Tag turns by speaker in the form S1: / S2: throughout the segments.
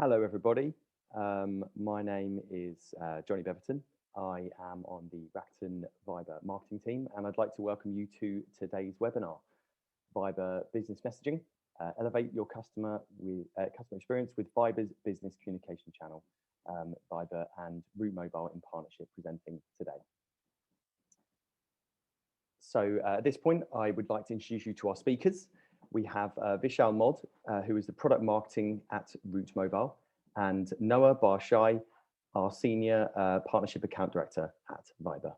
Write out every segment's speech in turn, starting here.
S1: Hello, everybody. My name is Johnny Beverton. I am on the Rakuten Viber marketing team, and I'd like to welcome you to today's webinar, Viber Business Messaging. Elevate your customer experience with Viber's business communication channel. Viber and Route Mobile in partnership presenting today. So at this point, I would like to introduce you to our speakers. We have Vishal Mod, who is the product marketing at Route Mobile, and Noah Barshai, our senior partnership account director at Viber.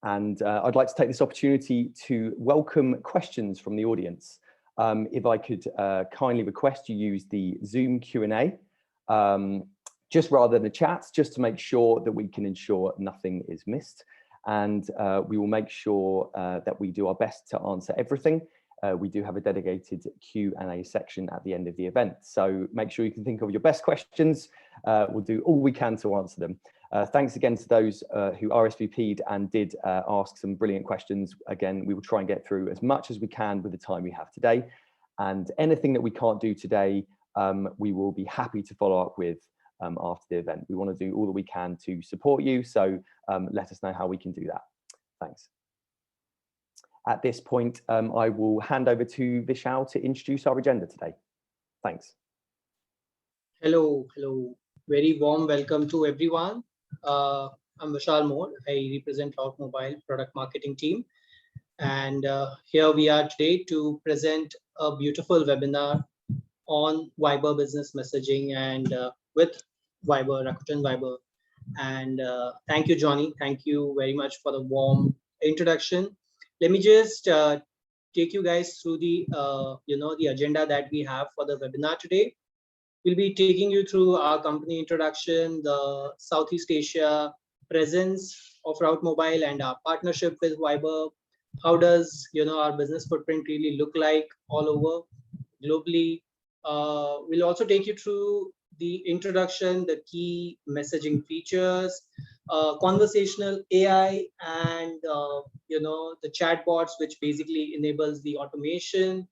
S1: And I'd like to take this opportunity to welcome questions from the audience. If I could kindly request you use the Zoom Q&A, just rather than the chat, just to make sure that we can ensure nothing is missed. And we will make sure that we do our best to answer everything. We do have a dedicated Q&A section at the end of the event. So make sure you can think of your best questions. We'll do all we can to answer them. Thanks again to those who RSVP'd and did ask some brilliant questions. Again, we will try and get through as much as we can with the time we have today. And anything that we can't do today, we will be happy to follow up with after the event. We want to do all that we can to support you. So let us know how we can do that. Thanks. At this point, I will hand over to Vishal to introduce our agenda today. Thanks.
S2: Hello. Very warm welcome to everyone. I'm Vishal Moore. I represent Route Mobile product marketing team. And here we are today to present a beautiful webinar on Viber business messaging and with Viber, Rakuten Viber. And thank you, Johnny. Thank you very much for the warm introduction. Let me just take you guys through the the agenda that we have for the webinar today. We'll be taking you through our company introduction, the Southeast Asia presence of Route Mobile and our partnership with Viber. How does our business footprint really look like all over globally? We'll also take you through the introduction, the key messaging features, conversational AI, and the chatbots, which basically enables the automation,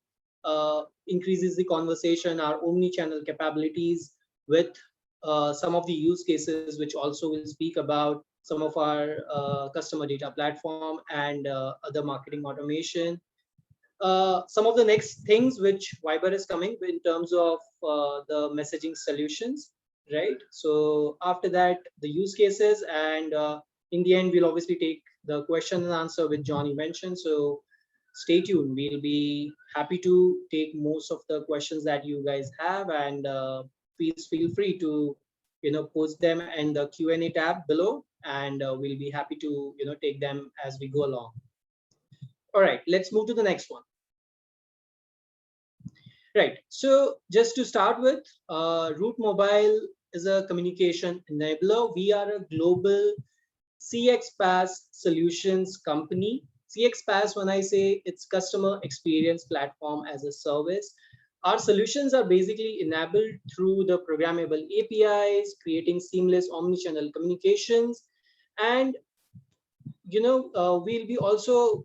S2: increases the conversation, our omni-channel capabilities with some of the use cases, which also will speak about some of our customer data platform and other marketing automation. Some of the next things which Viber is coming in terms of the messaging solutions, right? So after that, the use cases, and in the end, we'll obviously take the question and answer which Johnny mentioned. So stay tuned. We'll be happy to take most of the questions that you guys have, and please feel free to post them in the Q&A tab below, and we'll be happy to take them as we go along. All right, let's move to the next one. Right, so just to start with, Route Mobile is a communication enabler. We are a global CXPaaS solutions company. CXPaaS, when I say it's customer experience platform as a service, our solutions are basically enabled through the programmable APIs, creating seamless omni-channel communications. And we'll be also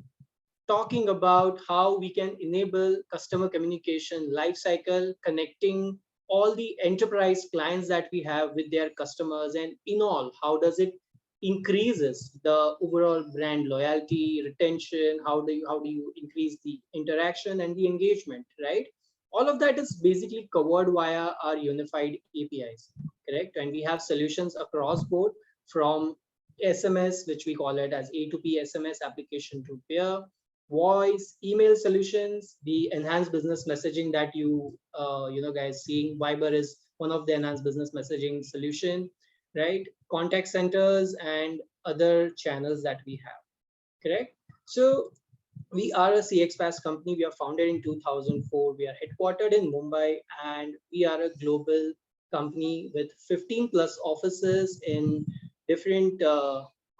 S2: talking about how we can enable customer communication lifecycle, connecting all the enterprise clients that we have with their customers, and in all, how does it increases the overall brand loyalty, retention, how do you increase the interaction and the engagement, right? All of that is basically covered via our unified APIs, correct? And we have solutions across board, from SMS, which we call it as A2P SMS application to peer, voice, email solutions, the enhanced business messaging that you guys seeing. Viber is one of the enhanced business messaging solution, right? Contact centers and other channels that we have, correct? So we are a CXPaaS company. We are founded in 2004. We are headquartered in Mumbai, and we are a global company with 15 plus offices in different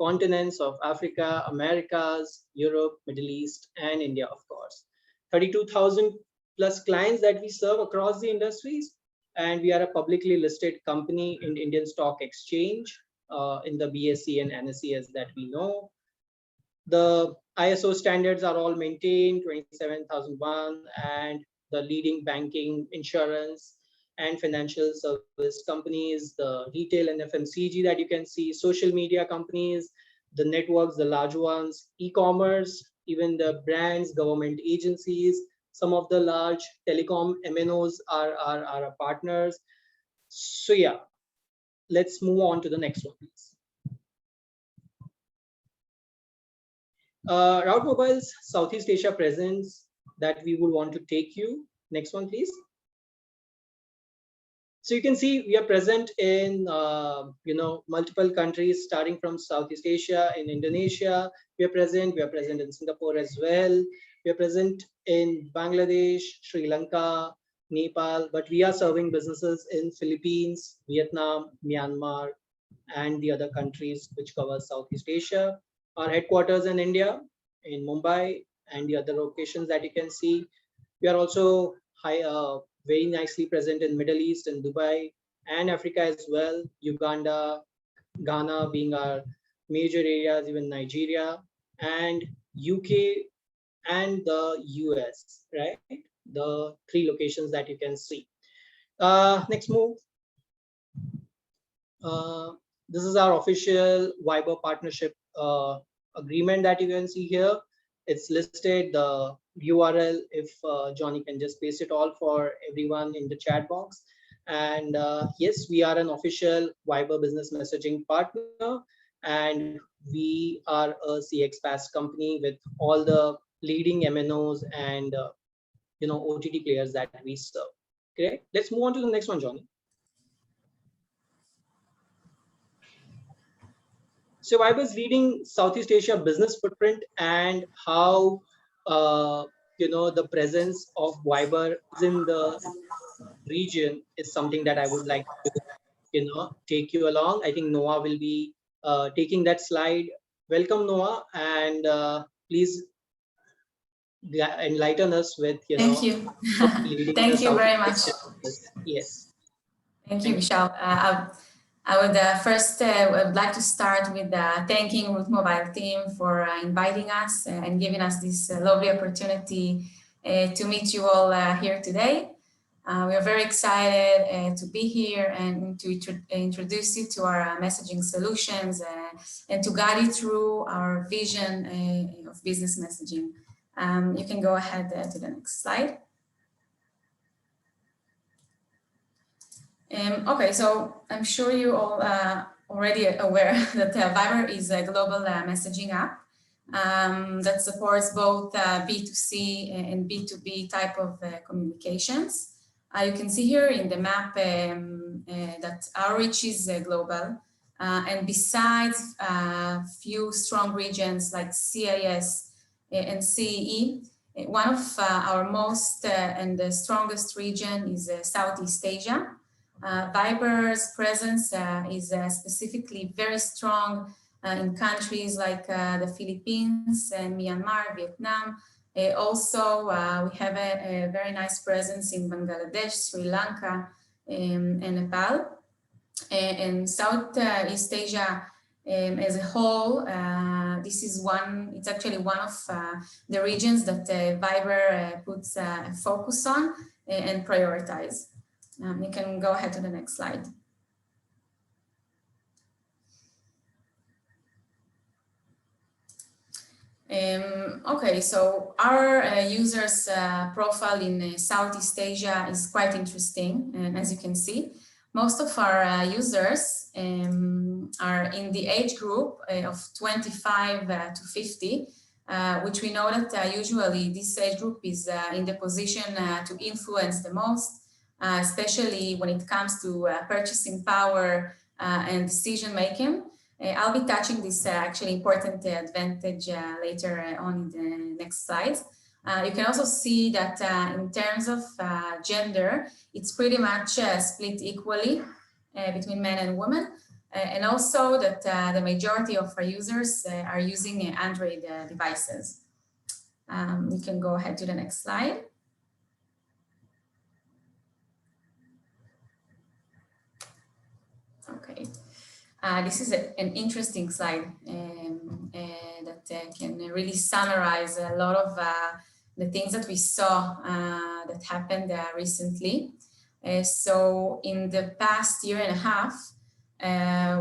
S2: continents of Africa, Americas, Europe, Middle East, and India, of course. 32,000 plus clients that we serve across the industries. And we are a publicly listed company in Indian Stock Exchange, in the BSE and NSE, as that we know. The ISO standards are all maintained, 27001, and the leading banking, insurance, and financial service companies, the retail and FMCG that you can see, social media companies, the networks, the large ones, e-commerce, even the brands, government agencies, some of the large telecom MNOs are our partners. So yeah, let's move on to the next one, please. Route Mobile's Southeast Asia presence that we would want to take you. Next one, please. So you can see we are present in multiple countries, starting from Southeast Asia. In Indonesia, we are present in Singapore as well. We are present in Bangladesh, Sri Lanka, Nepal, but we are serving businesses in Philippines, Vietnam, Myanmar, and the other countries which cover Southeast Asia. Our headquarters in India, in Mumbai, and the other locations that you can see. We are also very nicely present in Middle East and Dubai and Africa as well. Uganda, Ghana being our major areas, even Nigeria and UK and the US, right? The three locations that you can see. Next move. This is our official Viber partnership agreement that you can see here. It's listed, the URL, if Johnny can just paste it all for everyone in the chat box. And yes, we are an official Viber business messaging partner, and we are a CXPass company with all the leading MNOs and OTT players that we serve. Okay, let's move on to the next one, Johnny. So Viber's leading Southeast Asia business footprint and how the presence of Viber in the region is something that I would like to take you along. I think Noah will be taking that slide. Welcome, Noah, and please enlighten us with
S3: Thank you. Thank you very much.
S2: Yes.
S3: Thank you, Vishal. I would first would like to start with thanking Route Mobile team for inviting us and giving us this lovely opportunity to meet you all here today. We are very excited to be here and to introduce you to our messaging solutions and to guide you through our vision of business messaging. You can go ahead to the next slide. Okay, so I'm sure you all already aware that Viber is a global messaging app that supports both B2C and B2B type of communications. You can see here in the map that our reach is global, and besides a few strong regions like CIS and CEE, one of our most and the strongest region is Southeast Asia. Viber's presence is specifically very strong in countries like the Philippines, Myanmar, Vietnam. Also, we have a very nice presence in Bangladesh, Sri Lanka, and Nepal. And Southeast Asia as a whole, it's actually one of the regions that Viber puts a focus on and prioritize. You can go ahead to the next slide. Okay, so our users profile in Southeast Asia is quite interesting, and as you can see, most of our users are in the age group of 25 to 50, which we know that usually this age group is in the position to influence the most, especially when it comes to purchasing power and decision making. I'll be touching this actually important advantage later on in the next slides. You can also see that in terms of gender, it's pretty much split equally between men and women, and also that the majority of our users are using Android devices. You can go ahead to the next slide. Okay, this is an interesting slide that can really summarize a lot of the things that we saw that happened recently. So in the past year and a half,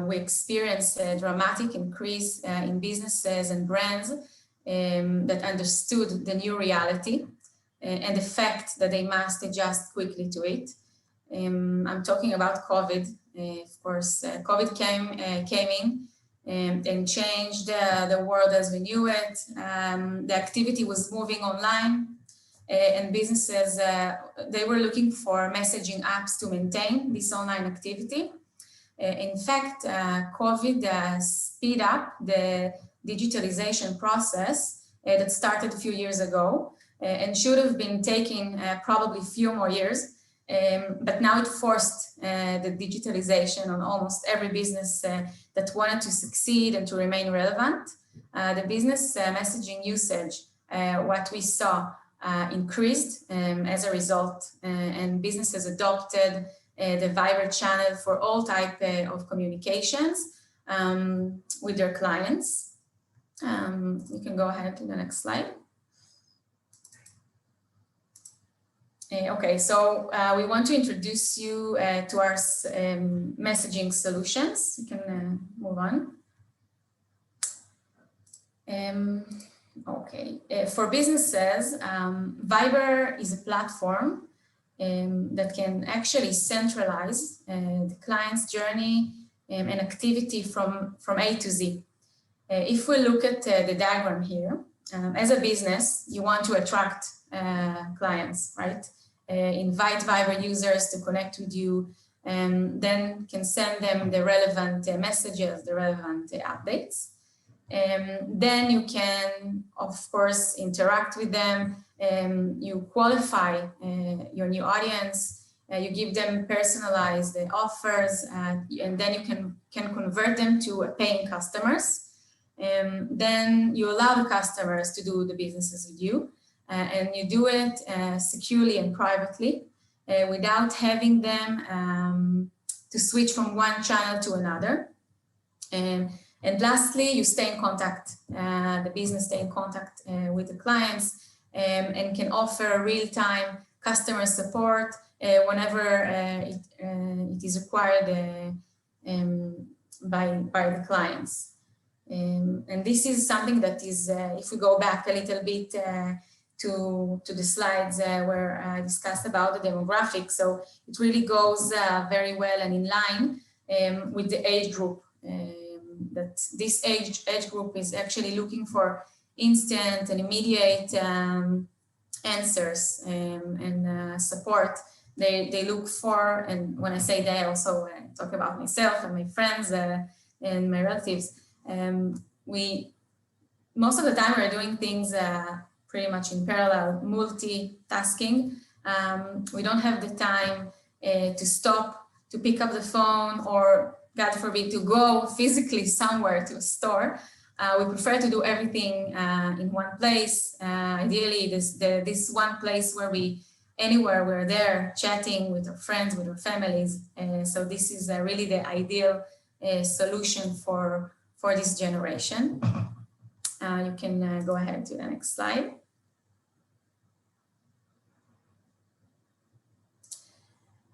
S3: we experienced a dramatic increase in businesses and brands that understood the new reality and the fact that they must adjust quickly to it. I'm talking about COVID. Of course, COVID came in and changed the world as we knew it. The activity was moving online, and businesses, they were looking for messaging apps to maintain this online activity. In fact, COVID speed up the digitalization process that started a few years ago and should have been taking probably a few more years. But now it forced the digitalization on almost every business that wanted to succeed and to remain relevant. The business messaging usage, what we saw, increased as a result, and businesses adopted the Viber channel for all type of communications with their clients. You can go ahead to the next slide. Okay, so we want to introduce you to our messaging solutions. You can move on. Okay, for businesses, Viber is a platform that can actually centralize the client's journey and activity from A to Z. If we look at the diagram here, as a business, you want to attract clients, right? Invite Viber users to connect with you, and then can send them the relevant messages, the relevant updates. Then you can, of course, interact with them. You qualify your new audience. You give them personalized offers, and then you can convert them to paying customers. Then you allow the customers to do the businesses with you, and you do it securely and privately without having them to switch from one channel to another. And lastly, you stay in contact, the business stay in contact with the clients and can offer real-time customer support whenever it is required by the clients. And this is something that is, if we go back a little bit to the slides where I discussed about the demographics, so it really goes very well and in line with the age group. That this age group is actually looking for instant and immediate answers and support. They look for, and when I say they, I also talk about myself and my friends and my relatives. Most of the time we're doing things pretty much in parallel, multitasking. We don't have the time to stop, to pick up the phone, or God forbid, to go physically somewhere to a store. We prefer to do everything in one place. Ideally, this one place where anywhere we're there chatting with our friends, with our families. So this is really the ideal solution for this generation. You can go ahead to the next slide.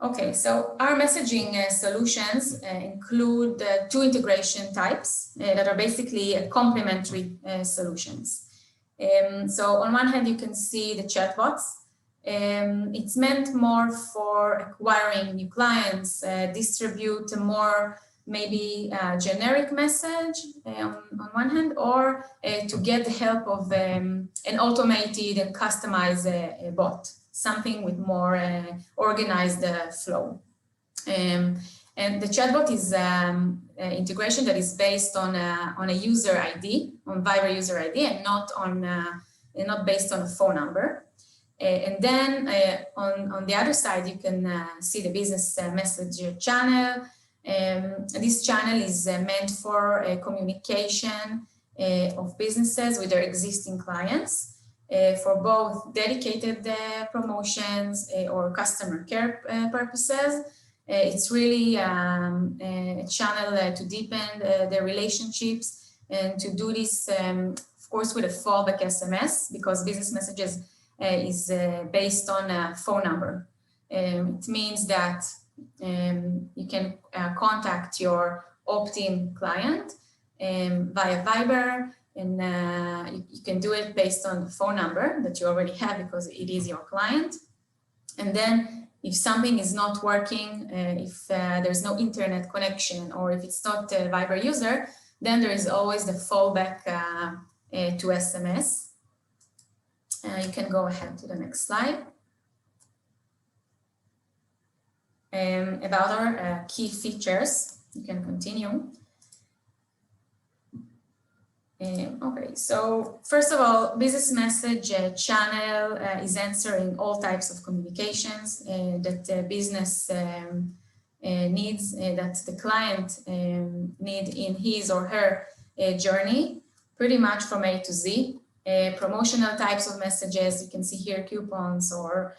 S3: Okay, so our messaging solutions include two integration types that are basically complementary solutions. So on one hand, you can see the chatbots. It's meant more for acquiring new clients, distribute a more maybe generic message on one hand, or to get the help of an automated and customized bot, something with more organized flow. And the chatbot is integration that is based on a user ID, on Viber user ID, and not based on a phone number. And then on the other side, you can see the business message channel. This channel is meant for communication of businesses with their existing clients for both dedicated promotions or customer care purposes. It's really a channel to deepen the relationships and to do this, of course, with a fallback SMS, because business messages is based on a phone number. It means that you can contact your opt-in client via Viber, and you can do it based on the phone number that you already have because it is your client. And then if something is not working, if there's no internet connection, or if it's not a Viber user, then there is always the fallback to SMS. You can go ahead to the next slide. About our key features, you can continue. Okay, so first of all, business message channel is answering all types of communications that business needs, that the client need in his or her journey, pretty much from A to Z. Promotional types of messages, you can see here coupons or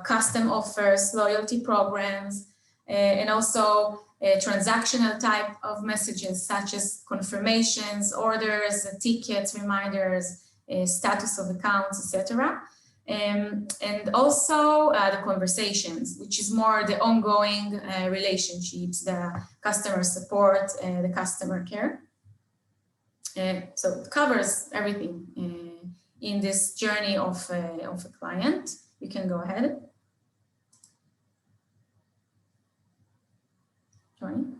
S3: custom offers, loyalty programs, and also transactional type of messages such as confirmations, orders, tickets, reminders, status of accounts, etc. And also the conversations, which is more the ongoing relationships, the customer support, the customer care. So it covers everything in this journey of a client. You can go ahead.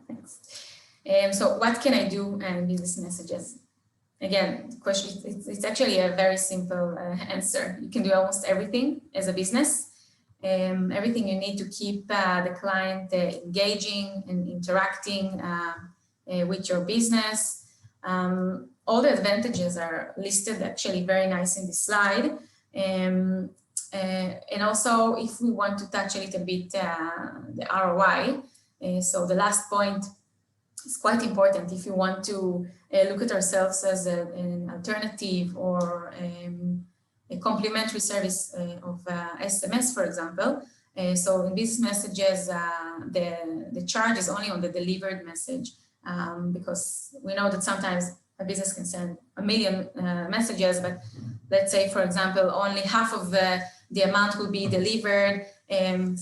S3: Thanks. So what can I do in business messages? Again, the question, it's actually a very simple answer. You can do almost everything as a business. Everything you need to keep the client engaging and interacting with your business. All the advantages are listed actually very nice in this slide. And also, if we want to touch a little bit the ROI, so the last point is quite important if you want to look at ourselves as an alternative or a complementary service of SMS, for example. So in business messages, the charge is only on the delivered message because we know that sometimes a business can send 1 million messages, but let's say, for example, only half of the amount will be delivered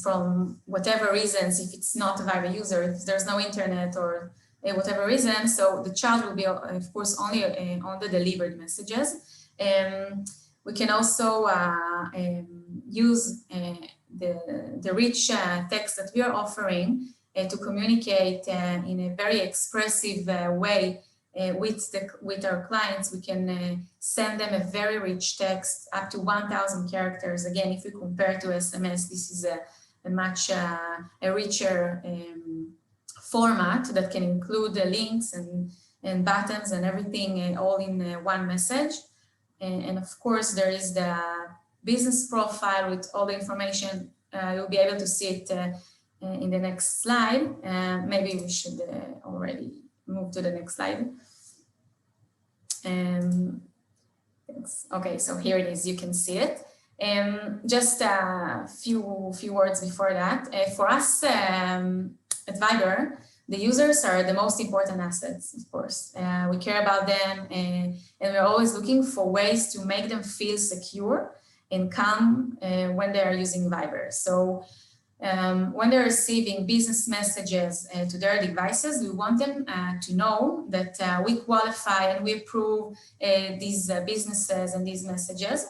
S3: from whatever reasons, if it's not a Viber user, if there's no internet or whatever reason. So the charge will be, of course, only on the delivered messages. We can also use the rich text that we are offering to communicate in a very expressive way with our clients. We can send them a very rich text up to 1,000 characters. Again, if we compare to SMS, this is a much a richer format that can include the links and buttons and everything all in one message. And of course, there is the business profile with all the information. You'll be able to see it in the next slide. Maybe we should already move to the next slide. Okay, so here it is, you can see it. Just a few words before that. For us at Viber, the users are the most important assets, of course. We care about them and we're always looking for ways to make them feel secure and calm when they are using Viber. So when they're receiving business messages to their devices, we want them to know that we qualify and we approve these businesses and these messages.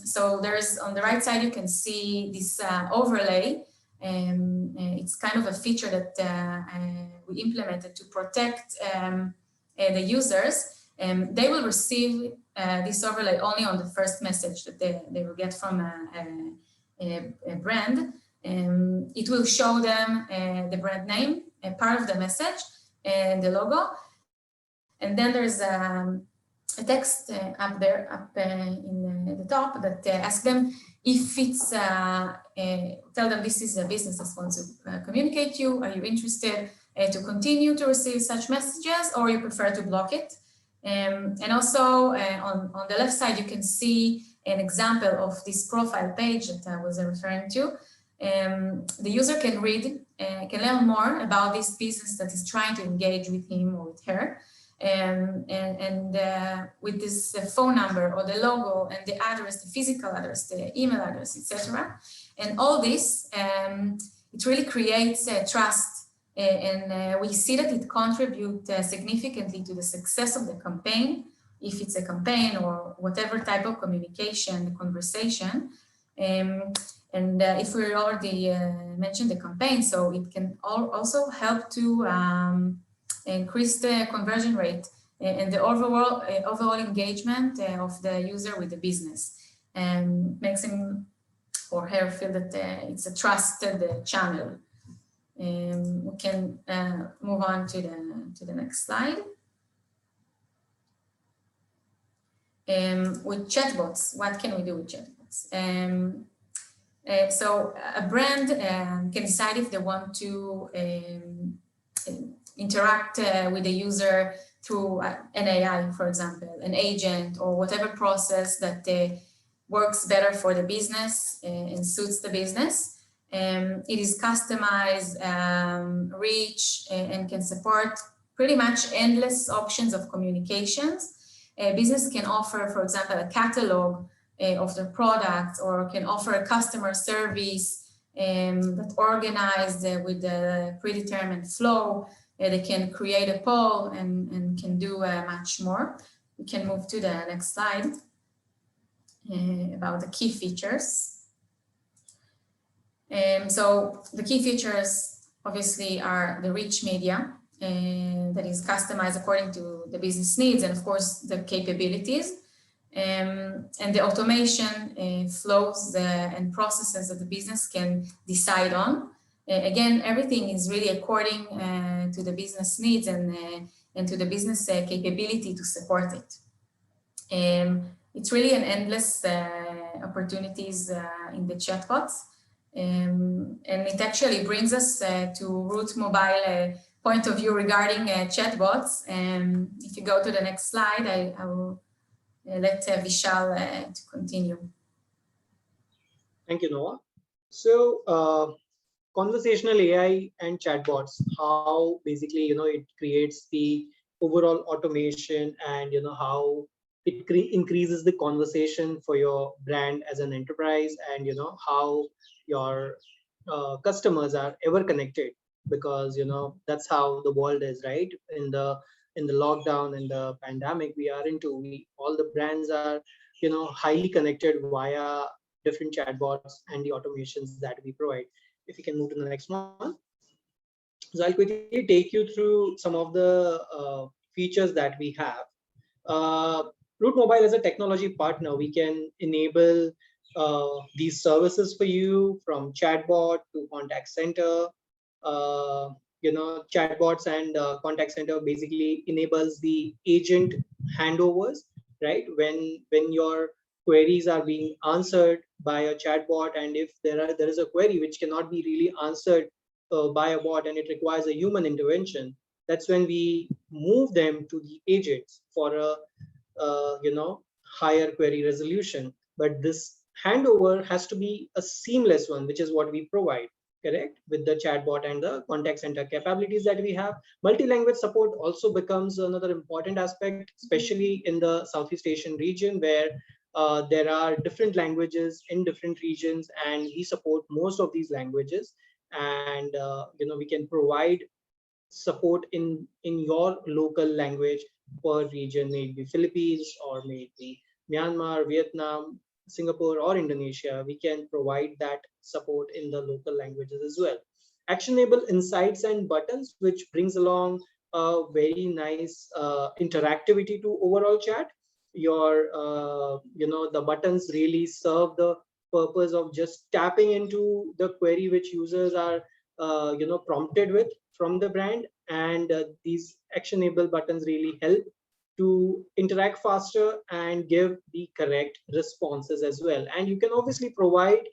S3: So there's, on the right side, you can see this overlay. It's kind of a feature that we implemented to protect the users. They will receive this overlay only on the first message that they will get from a brand. It will show them the brand name, part of the message, and the logo. And then there's a text up there, up in the top, that asks them if it's, tell them this is a business that wants to communicate you. Are you interested to continue to receive such messages, or you prefer to block it? And also on the left side, you can see an example of this profile page that I was referring to. The user can read, can learn more about this business that is trying to engage with him or with her. And with this phone number or the logo and the address, the physical address, the email address, etc. And all this, it really creates trust, and we see that it contributes significantly to the success of the campaign, if it's a campaign or whatever type of communication, the conversation. And if we already mentioned the campaign, so it can also help to increase the conversion rate and the overall engagement of the user with the business, and makes him or her feel that it's a trusted channel. We can move on to the next slide. With chatbots, what can we do with chatbots? So a brand can decide if they want to interact with the user through an AI, for example, an agent, or whatever process that works better for the business and suits the business. It is customized, rich, and can support pretty much endless options of communications. A business can offer, for example, a catalog of the product, or can offer a customer service that organized with the predetermined flow. They can create a poll and can do much more. We can move to the next slide about the key features. So the key features obviously are the rich media that is customized according to the business needs, and of course the capabilities, and the automation flows and processes that the business can decide on. Again, everything is really according to the business needs and to the business capability to support it. It's really an endless opportunities in the chatbots. And it actually brings us to Root Mobile point of view regarding chatbots. If you go to the next slide, I will let Vishal to continue.
S2: Thank you, Noah. So conversational AI and chatbots, how basically, it creates the overall automation, and, how it increases the conversation for your brand as an enterprise, and, how your customers are ever connected, because, that's how the world is, right? In the lockdown and the pandemic we are into, all the brands are, highly connected via different chatbots and the automations that we provide. If you can move to the next one. So I'll quickly take you through some of the features that we have. Root Mobile as a technology partner, we can enable these services for you, from chatbot to contact center. Chatbots and contact center basically enables the agent handovers, right? When your queries are being answered by a chatbot, and if there is a query which cannot be really answered by a bot and it requires a human intervention, that's when we move them to the agents for a higher query resolution. But this handover has to be a seamless one, which is what we provide, correct? With the chatbot and the contact center capabilities that we have. Multi-language support also becomes another important aspect, especially in the Southeast Asian region, where there are different languages in different regions, and we support most of these languages. And we can provide support in your local language per region, may it be Philippines, or may it be Myanmar, Vietnam, Singapore, or Indonesia. We can provide that support in the local languages as well. Actionable insights and buttons, which brings along a very nice interactivity to overall chat. Your the buttons really serve the purpose of just tapping into the query which users are prompted with from the brand, and these actionable buttons really help to interact faster and give the correct responses as well. And you can obviously provide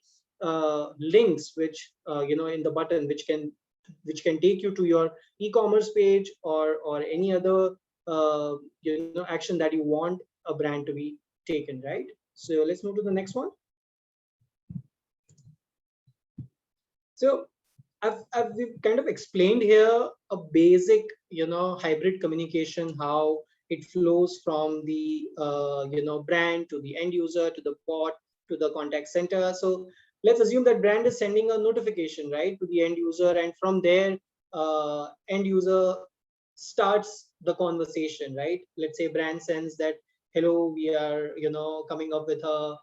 S2: links which in the button which can take you to your e-commerce page, or any other action that you want a brand to be taken, right? So let's move to the next one. So we've kind of explained here a basic hybrid communication, how it flows from the brand to the end user, to the bot, to the contact center. So let's assume that brand is sending a notification, right, to the end user, and from there, end user starts the conversation, right? Let's say brand sends that, hello, we are, coming up with a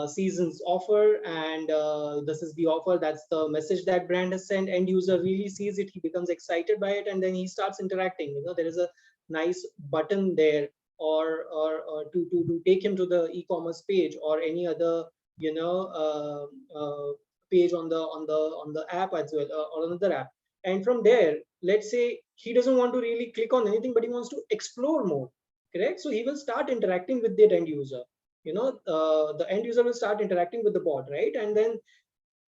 S2: season's offer, and this is the offer. That's the message that brand has sent. End user really sees it, he becomes excited by it, and then he starts interacting. There is a nice button there, or to take him to the e-commerce page or any other page on the app as well, or another app. And from there, let's say he doesn't want to really click on anything, but he wants to explore more, correct? So he will start interacting with the end user. The end user will start interacting with the bot, right? And then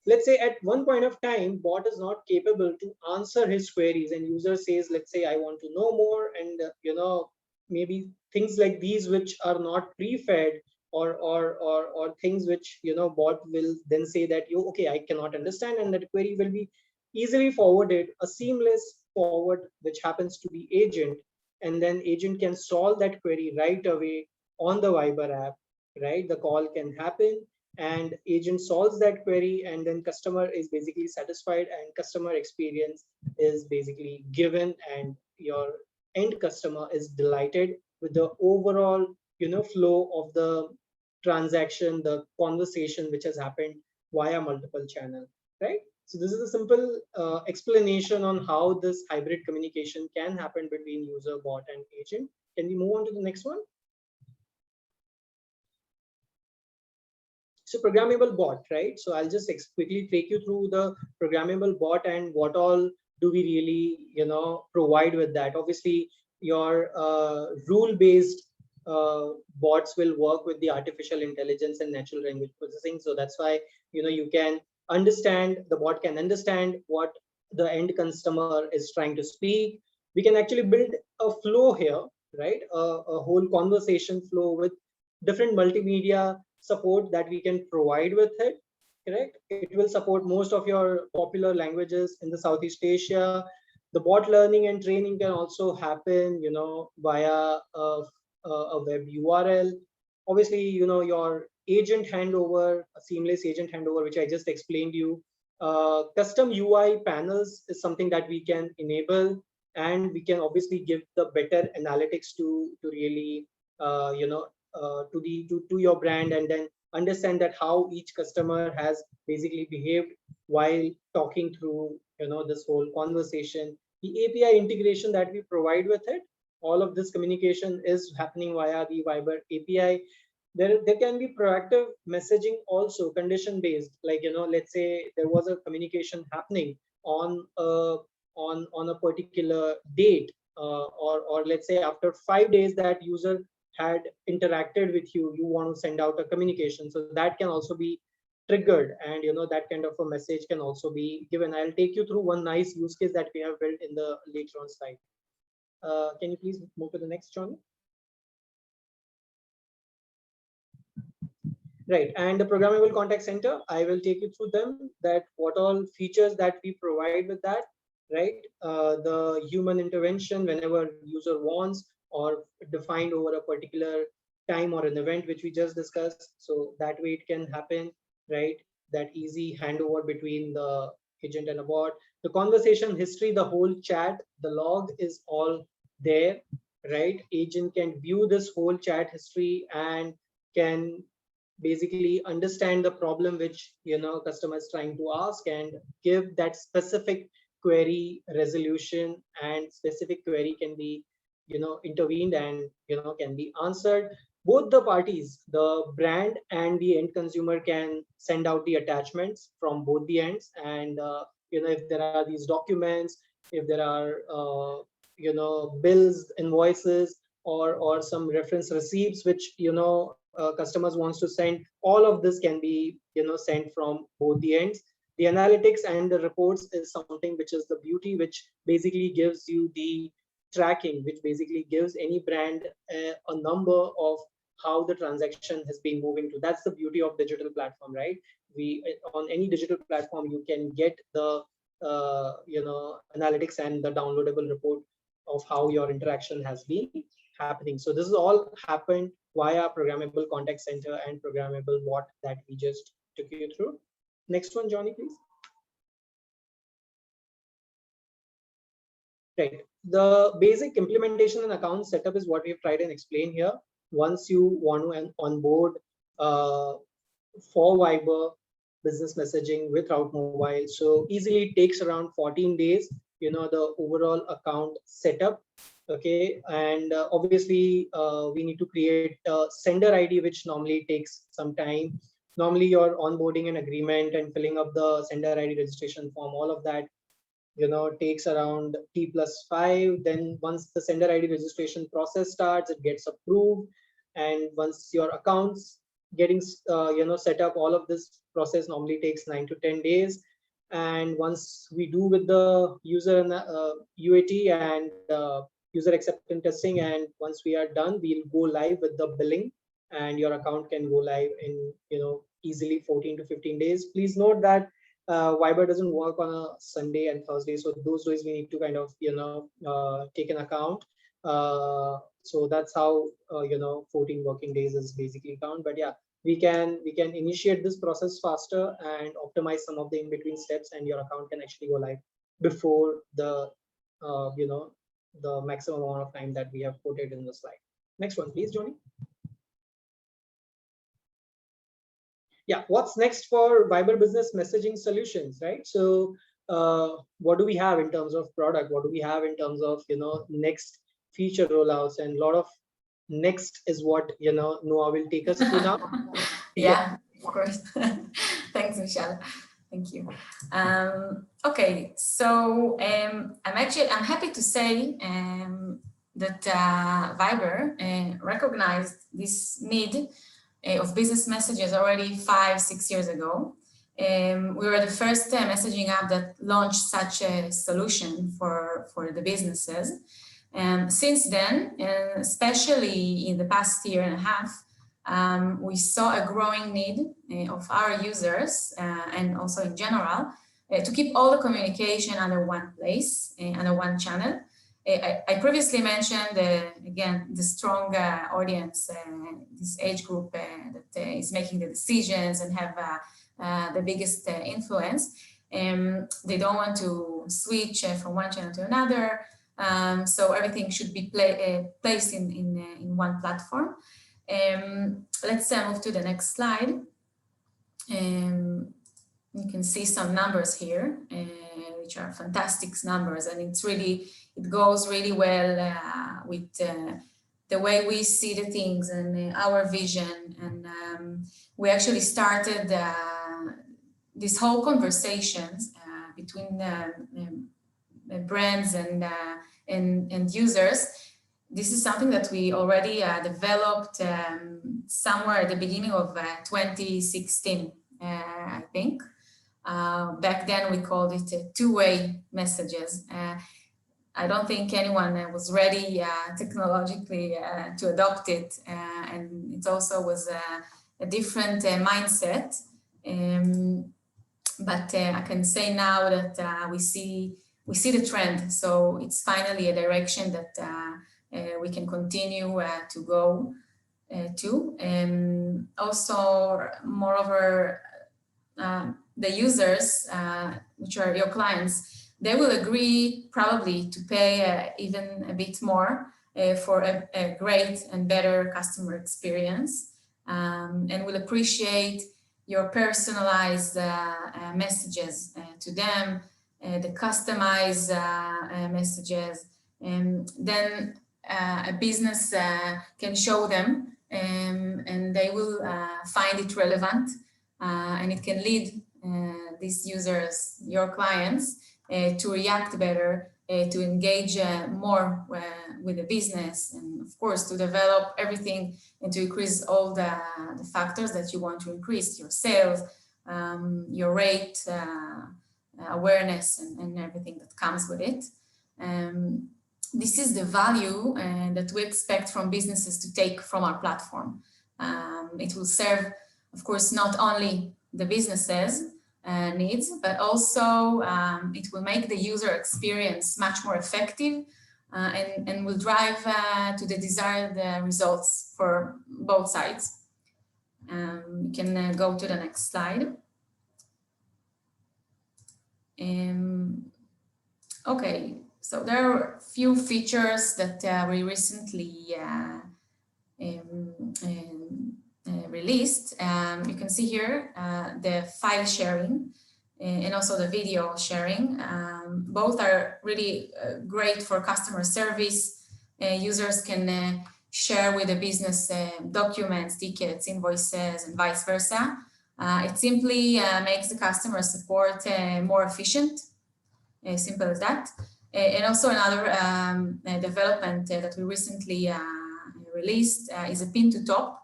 S2: let's say at one point of time, bot is not capable to answer his queries, and user says, let's say, I want to know more, and maybe things like these which are not pre-fed, or things which bot will then say that, you okay, I cannot understand, and that query will be easily forwarded, a seamless forward which happens to be agent, and then agent can solve that query right away on the Viber app, right? The call can happen, and agent solves that query, and then customer is basically satisfied, and customer experience is basically given, and your end customer is delighted with the overall flow of the transaction, the conversation which has happened via multiple channel, right? So this is a simple explanation on how this hybrid communication can happen between user, bot, and agent. Can we move on to the next one? So programmable bot, right? So I'll just quickly take you through the programmable bot and what all do we really provide with that. Obviously, your rule-based bots will work with the artificial intelligence and natural language processing. So that's why you can understand, the bot can understand what the end customer is trying to speak. We can actually build a flow here, right? A whole conversation flow with different multimedia support that we can provide with it, correct? It will support most of your popular languages in the Southeast Asia. The bot learning and training can also happen via a web URL. Obviously, your agent handover, a seamless agent handover, which I just explained to you. Custom UI panels is something that we can enable, and we can obviously give the better analytics to really to your brand, and then understand that how each customer has basically behaved while talking through this whole conversation. The API integration that we provide with it, all of this communication is happening via the Viber API. There can be proactive messaging also, condition based, like let's say there was a communication happening on a particular date, or let's say after 5 days that user had interacted with you, you want to send out a communication, so that can also be triggered, and that kind of a message can also be given. I'll take you through one nice use case that we have built in the later on slide. Can you please move to the next, John? Right, and the programmable contact center, I will take you through them, that what all features that we provide with that, right? The human intervention whenever user wants, or defined over a particular time or an event which we just discussed, so that way it can happen, right? That easy handover between the agent and a bot. The conversation history, the whole chat, the log is all there, right? Agent can view this whole chat history and can basically understand the problem which customer is trying to ask, and give that specific query resolution, and specific query can be intervened, and can be answered. Both the parties, the brand and the end consumer, can send out the attachments from both the ends, and if there are these documents, if there are bills, invoices, or some reference receipts which customers wants to send, all of this can be sent from both the ends. The analytics and the reports is something which is the beauty, which basically gives you the tracking, which basically gives any brand a number of how the transaction has been moving to. That's the beauty of digital platform, right? We on any digital platform, you can get the analytics and the downloadable report of how your interaction has been happening. So this is all happened via programmable contact center and programmable bot that we just took you through. Next one, Johnny, please. Right. The basic implementation and account setup is what we've tried and explained here. Once you want to onboard for Viber business messaging with Route Mobile, so easily takes around 14 days, you know, the overall account setup. Okay, and obviously we need to create a sender ID, which normally takes some time. Normally your onboarding an agreement and filling up the sender ID registration form, all of that, you know, takes around T+5. Then once the sender ID registration process starts, it gets approved, and once your accounts getting you know, set up, all of this process normally takes 9 to 10 days. And once we do with the user and UAT and user acceptance testing, and once we are done, we'll go live with the billing, and your account can go live in, you know, easily 14 to 15 days. Please note that Viber doesn't work on a Sunday and Thursday, so those days we need to kind of, you know, take an account. So that's how you know, 14 working days is basically count. But yeah, we can initiate this process faster and optimize some of the in between steps, and your account can actually go live before the you know, the maximum amount of time that we have quoted in the slide. Next one, please, Johnny. Yeah, what's next for Viber Business Messaging Solutions, right? So what do we have in terms of product? What do we have in terms of, you know, next feature rollouts? And a lot of next is what, you know, Noah will take us through now.
S3: Yeah, of course. Thanks, Michelle. Thank you. Okay, so I'm happy to say that Viber recognized this need of business messages already 5-6 years ago. We were the first messaging app that launched such a solution for the businesses. Since then, especially in the past year and a half, we saw a growing need of our users and also in general to keep all the communication under one place, under one channel. I previously mentioned, again, the strong audience, this age group that is making the decisions and have the biggest influence. They don't want to switch from one channel to another, so everything should be placed in one platform. Let's move to the next slide. You can see some numbers here, which are fantastic numbers, and it goes really well with the way we see the things and our vision. And we actually started this whole conversations between brands and users. This is something that we already developed somewhere at the beginning of 2016, I think. Back then we called it two-way messages. I don't think anyone was ready technologically to adopt it, and it also was a different mindset. But I can say now that we see the trend, so it's finally a direction that we can continue to go to. And also, moreover, the users, which are your clients, they will agree probably to pay even a bit more for a great and better customer experience, and will appreciate your personalized messages to them, the customized messages, and then a business can show them, and they will find it relevant, and it can lead these users, your clients, to react better, to engage more with the business, and of course to develop everything and to increase all the factors that you want to increase: your sales, your rate, awareness, and everything that comes with it. This is the value that we expect from businesses to take from our platform. It will serve, of course, not only the businesses needs, but also it will make the user experience much more effective, and will drive to the desired results for both sides. You can go to the next slide. Okay, so there are a few features that we recently released. You can see here the file sharing and also the video sharing. Both are really great for customer service. Users can share with the business documents, tickets, invoices, and vice versa. It simply makes the customer support more efficient, simple as that. And also another development that we recently released is a pin to top.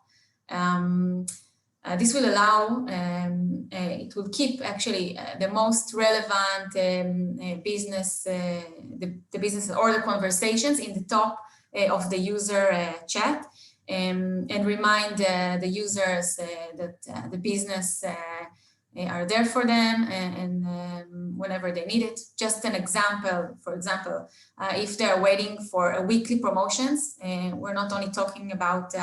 S3: This will allow, it will keep actually the most relevant business, the business or the conversations in the top of the user chat, and remind the users that the business are there for them and whenever they need it. Just an example, for example, if they're waiting for a weekly promotions, we're not only talking about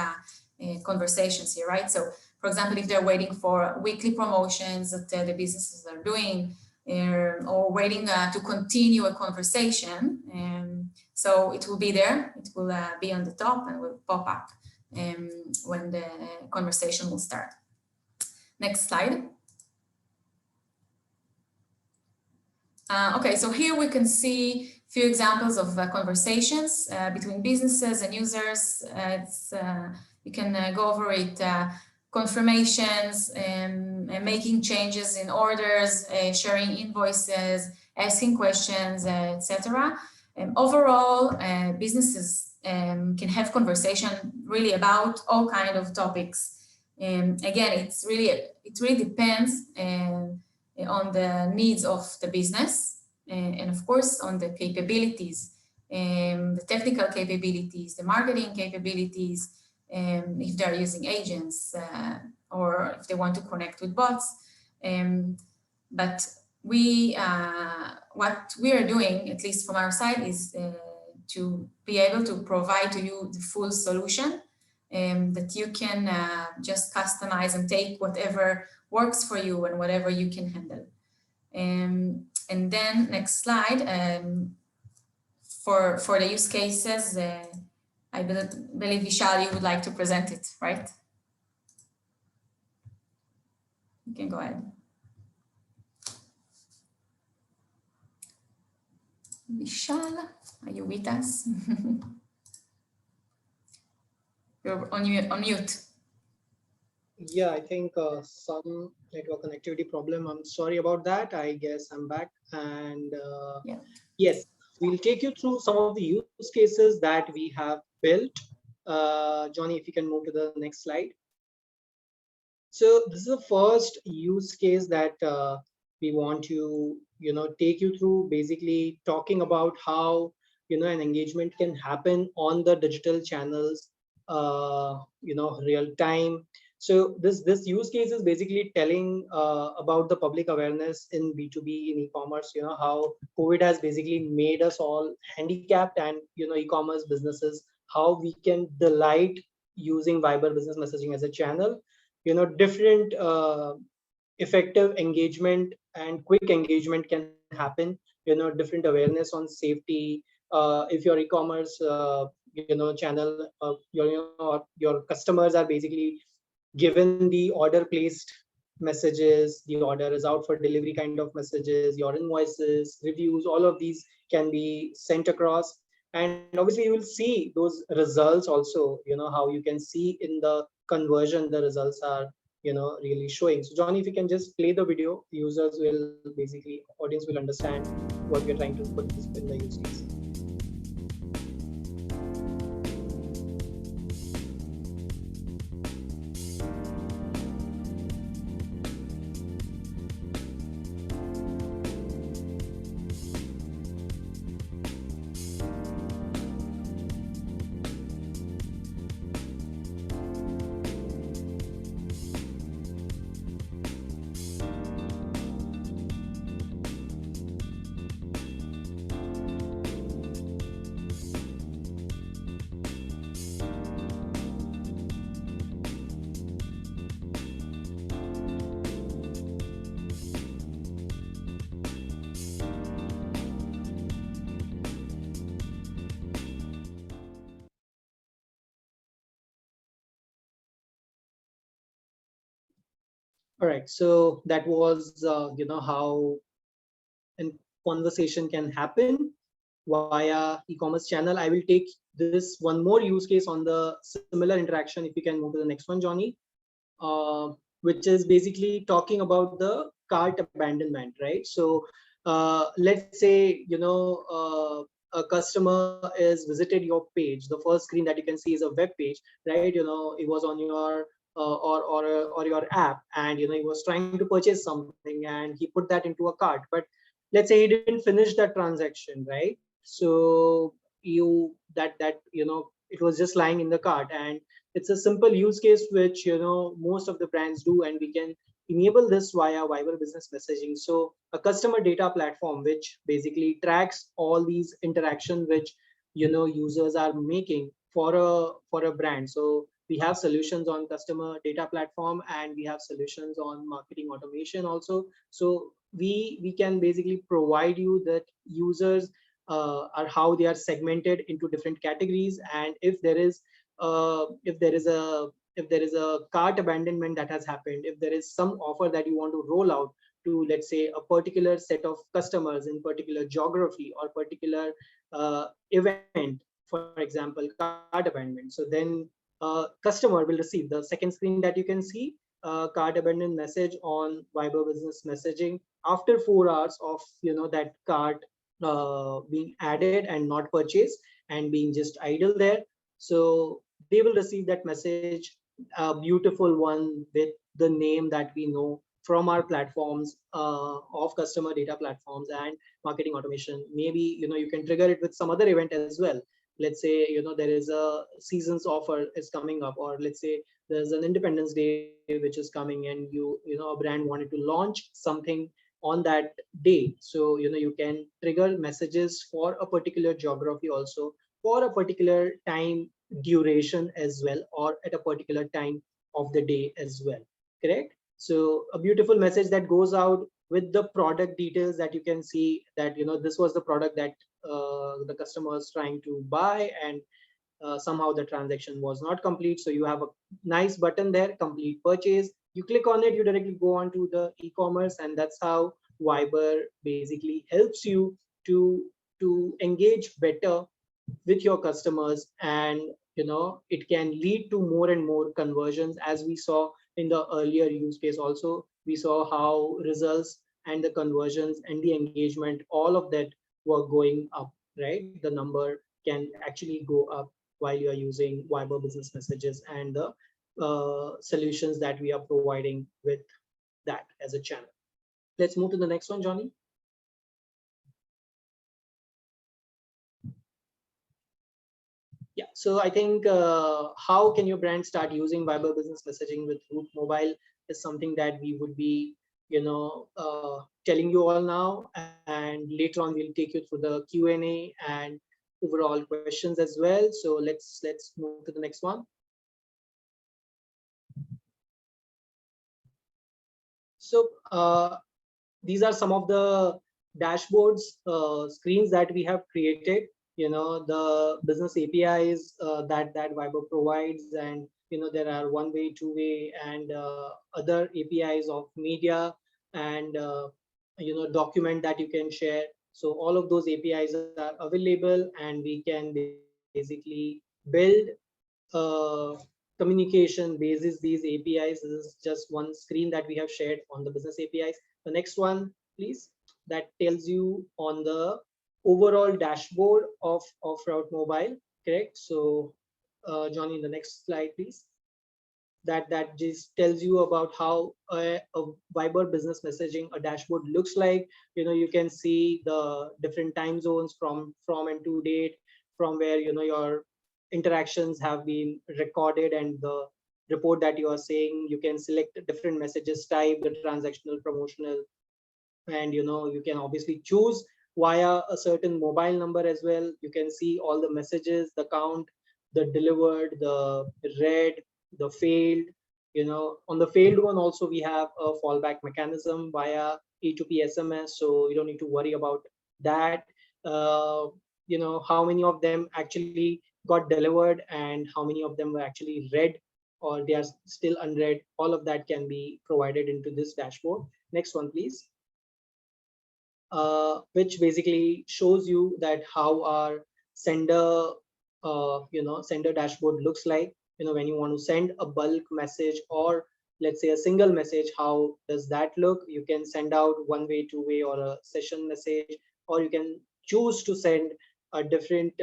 S3: conversations here, right? So for example, if they're waiting for weekly promotions that the businesses are doing, or waiting to continue a conversation, so it will be there, it will be on the top and will pop up when the conversation will start. Next slide. Okay, so here we can see a few examples of conversations between businesses and users. You can go over it, confirmations, and making changes in orders, sharing invoices, asking questions, etc. Overall, businesses can have conversation really about all kinds of topics. Again, it really depends on the needs of the business and of course on the capabilities, the technical capabilities, the marketing capabilities, if they're using agents or if they want to connect with bots. But what we are doing, at least from our side, is to be able to provide to you the full solution that you can just customize and take whatever works for you and whatever you can handle. And then next slide, for the use cases, I believe Vishal, you would like to present it, right? You can go ahead. Vishal, are you with us? You're on mute.
S2: Yeah, I think some network connectivity problem. I'm sorry about that. I guess I'm back. And
S3: Yeah.
S2: Yes, we'll take you through some of the use cases that we have built. Johnny, if you can move to the next slide. So this is the first use case that we want to, take you through, basically talking about how, an engagement can happen on the digital channels, real time. So this use case is basically telling about the public awareness in B2B, in e-commerce, how COVID has basically made us all handicapped, and, e-commerce businesses, how we can delight using Viber business messaging as a channel. Different effective engagement and quick engagement can happen, different awareness on safety. If your e-commerce, channel, your customers are basically given the order placed messages, the order is out for delivery kind of messages, your invoices, reviews, all of these can be sent across. And obviously you will see those results also, how you can see in the conversion, the results are, really showing. So Johnny, if you can just play the video, users will basically, audience will understand what we're trying to put in the use case. All right, so that was how a conversation can happen via e-commerce channel. I will take this one more use case on the similar interaction. If you can move to the next one, Johnny, uh, which is basically talking about the cart abandonment, right? So let's say a customer is visited your page. The first screen that you can see is a web page, right? It was on your or your app, and he was trying to purchase something and he put that into a cart. But let's say he didn't finish that transaction, right? So it was just lying in the cart, and it's a simple use case which most of the brands do, and we can enable this via Viber business messaging. So a customer data platform which basically tracks all these interaction which users are making for a brand. So we have solutions on customer data platform, and we have solutions on marketing automation also. So we can basically provide you that users are how they are segmented into different categories, and if there is a cart abandonment that has happened, if there is some offer that you want to roll out to, let's say, a particular set of customers in particular geography or particular event, for example cart abandonment, so then customer will receive the second screen that you can see, cart abandoned message on Viber business messaging after 4 hours of that cart being added and not purchased and being just idle there. So they will receive that message, a beautiful one with the name that we know from our platforms, of customer data platforms and marketing automation. Maybe you can trigger it with some other event as well. Let's say there is a seasons offer is coming up, or let's say there's an Independence Day which is coming, and a brand wanted to launch something on that day. So you can trigger messages for a particular geography also, for a particular time duration as well, or at a particular time of the day as well. Correct? So a beautiful message that goes out with the product details that you can see, that this was the product that the customer is trying to buy, and somehow the transaction was not complete. So you have a nice button there, complete purchase. You click on it, you directly go on to the e-commerce, and that's how Viber basically helps you to engage better with your customers. And it can lead to more and more conversions, as we saw in the earlier use case. Also, we saw how results and the conversions and the engagement, all of that were going up, right? The number can actually go up while you are using Viber business messages and the solutions that we are providing with that as a channel. Let's move to the next one, Johnny. Yeah, so I think how can your brand start using Viber business messaging with Root Mobile is something that we would be telling you all now, and later on we'll take you through the Q&A and overall questions as well. So let's move to the next one. So these are some of the dashboards, screens that we have created. The business APIs that Viber provides, and there are one-way, two-way, and other APIs of media, and document that you can share. So all of those APIs are available, and we can basically build communication basis these APIs. This is just one screen that we have shared on the business APIs. The next one, please, that tells you on the overall dashboard of Route Mobile. Correct? So Johnny, the next slide, please. That just tells you about how a Viber business messaging, a dashboard looks like. You can see the different time zones from and to date, from where your interactions have been recorded, and the report that you are saying. You can select different messages type, the transactional, promotional, and you can obviously choose via a certain mobile number as well. You can see all the messages, the count, the delivered, the read, the failed. On the failed one also, we have a fallback mechanism via E2P SMS, so you don't need to worry about that. How many of them actually got delivered and how many of them were actually read. or they are still unread, all of that can be provided into this dashboard. Next one, please. Which basically shows you that how our sender, sender dashboard looks like. When you want to send a bulk message, or let's say a single message, how does that look? You can send out one way, two way, or a session message, or you can choose to send a different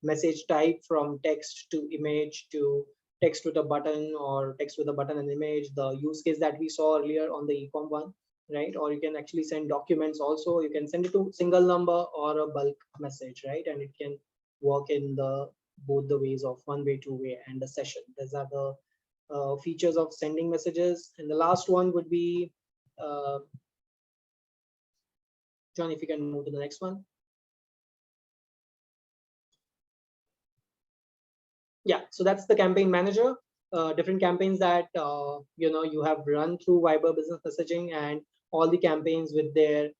S2: message type, from text to image to text with a button, or text with a button and image, the use case that we saw earlier on the ecom one, right? Or you can actually send documents also. You can send it to single number or a bulk message, right? And it can work in the both the ways of one way, two way, and a session. These are the features of sending messages. And the last one would be, John, if you can move to the next one. Yeah, so that's the campaign manager. Different campaigns that you have run through Viber Business Messaging, and all the campaigns with their